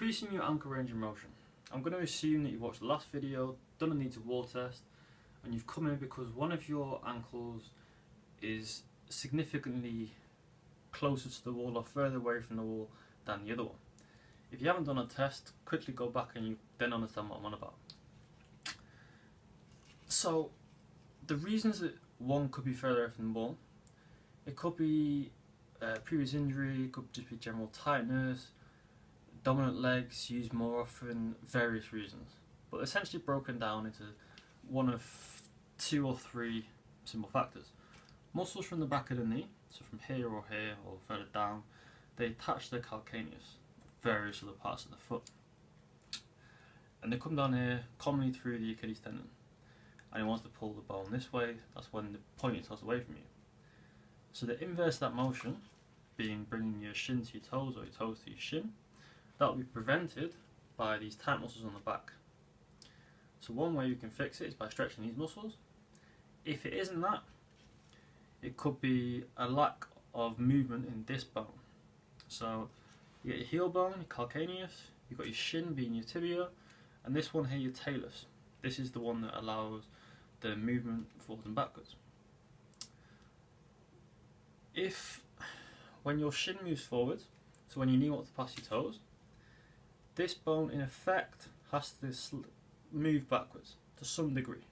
Increasing your ankle range of motion. I'm going to assume that you watched the last video, done a knee to wall test, and you've come in because one of your ankles is significantly closer to the wall or further away from the wall than the other one. If you haven't done a test, quickly go back and you then understand what I'm on about. So, the reasons that one could be further away from the wall, it could be previous injury, it could just be general tightness, dominant legs used more often, various reasons. But essentially broken down into one of 2 or 3 simple factors. Muscles from the back of the knee, so from here or further down, they attach to the calcaneus, various other parts of the foot. And they come down here, commonly through the Achilles tendon. And it wants to pull the bone this way, that's when the pointer tells away from you. So the inverse of that motion, being bringing your shin to your toes or your toes to your shin, that will be prevented by these tight muscles on the back. So one way you can fix it is by stretching these muscles. If it isn't that, it could be a lack of movement in this bone. So you get your heel bone, your calcaneus, you've got your shin being your tibia, and this one here, your talus. This is the one that allows the movement forwards and backwards. If, when your shin moves forward, so when your knee wants to pass your toes, this bone in effect has to move backwards to some degree.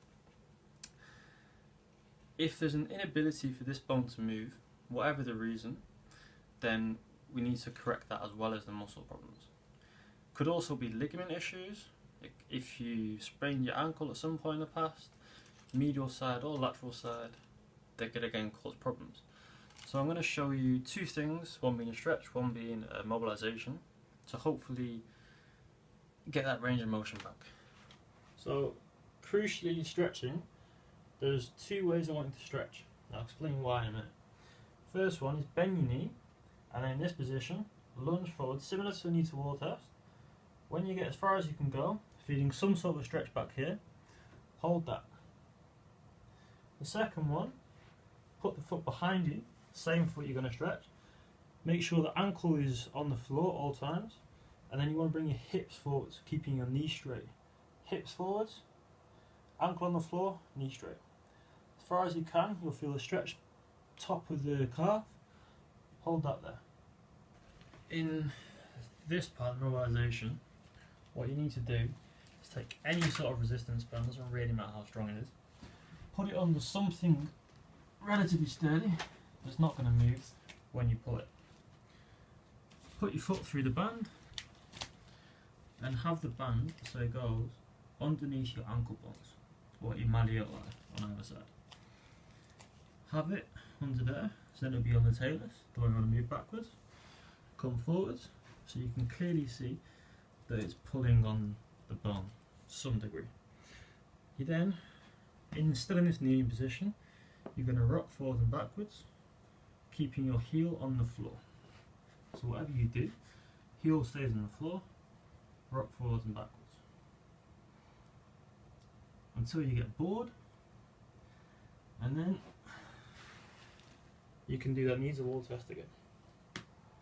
If there's an inability for this bone to move, whatever the reason, then we need to correct that as well as the muscle problems. Could also be ligament issues. If you sprained your ankle at some point in the past, medial side or lateral side, they could again cause problems. So I'm going to show you 2 things, one being a stretch, one being a mobilization, to hopefully get that range of motion back. So crucially, stretching, there's 2 ways I want you to stretch. I'll explain why in a minute. First one is bend your knee, and then in this position, lunge forward, similar to a knee to wall test. When you get as far as you can go, feeling some sort of stretch back here, hold that. The second one, put the foot behind you, same foot you're going to stretch. Make sure the ankle is on the floor all times, and then you want to bring your hips forwards, keeping your knee straight. Hips forwards, ankle on the floor, knee straight. As far as you can, you'll feel the stretch top of the calf. Hold that there. In this part of mobilization, what you need to do is take any sort of resistance band, doesn't really matter how strong it is, put it under something relatively sturdy that's not going to move when you pull it. Put your foot through the band and have the band, so it goes underneath your ankle bones, or your malleoli on either side. Have it under there, so then it'll be on the talus, the one you want to move backwards. Come forwards, so you can clearly see that it's pulling on the bone to some degree. You then, still in this kneeling position, you're going to rock forward and backwards, keeping your heel on the floor. So whatever you do, heel stays on the floor, rock forwards and backwards. Until you get bored, and then you can do that knee to wall test again.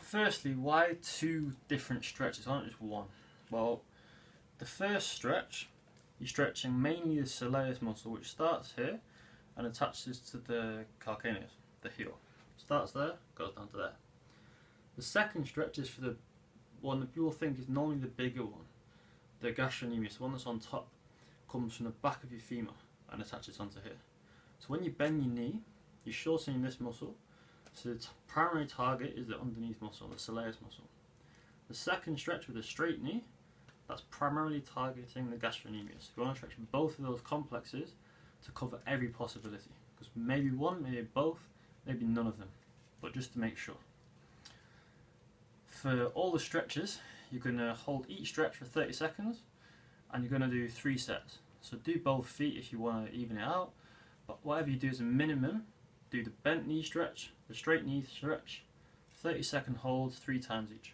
Firstly, why 2 different stretches, aren't just one? Well, the first stretch, you're stretching mainly the soleus muscle, which starts here and attaches to the calcaneus, the heel. Starts there, goes down to there. The second stretch is for the one that people think is normally the bigger one, the gastrocnemius, the one that's on top, comes from the back of your femur and attaches onto here. So when you bend your knee, you're shortening this muscle, so the primary target is the underneath muscle, the soleus muscle. The second stretch with a straight knee, that's primarily targeting the gastrocnemius. You want to stretch both of those complexes to cover every possibility, because maybe one, maybe both, maybe none of them, but just to make sure. For all the stretches, you're going to hold each stretch for 30 seconds, and you're going to do 3 sets. So do both feet if you want to even it out, but whatever you do as a minimum, do the bent knee stretch, the straight knee stretch, 30-second holds 3 times each.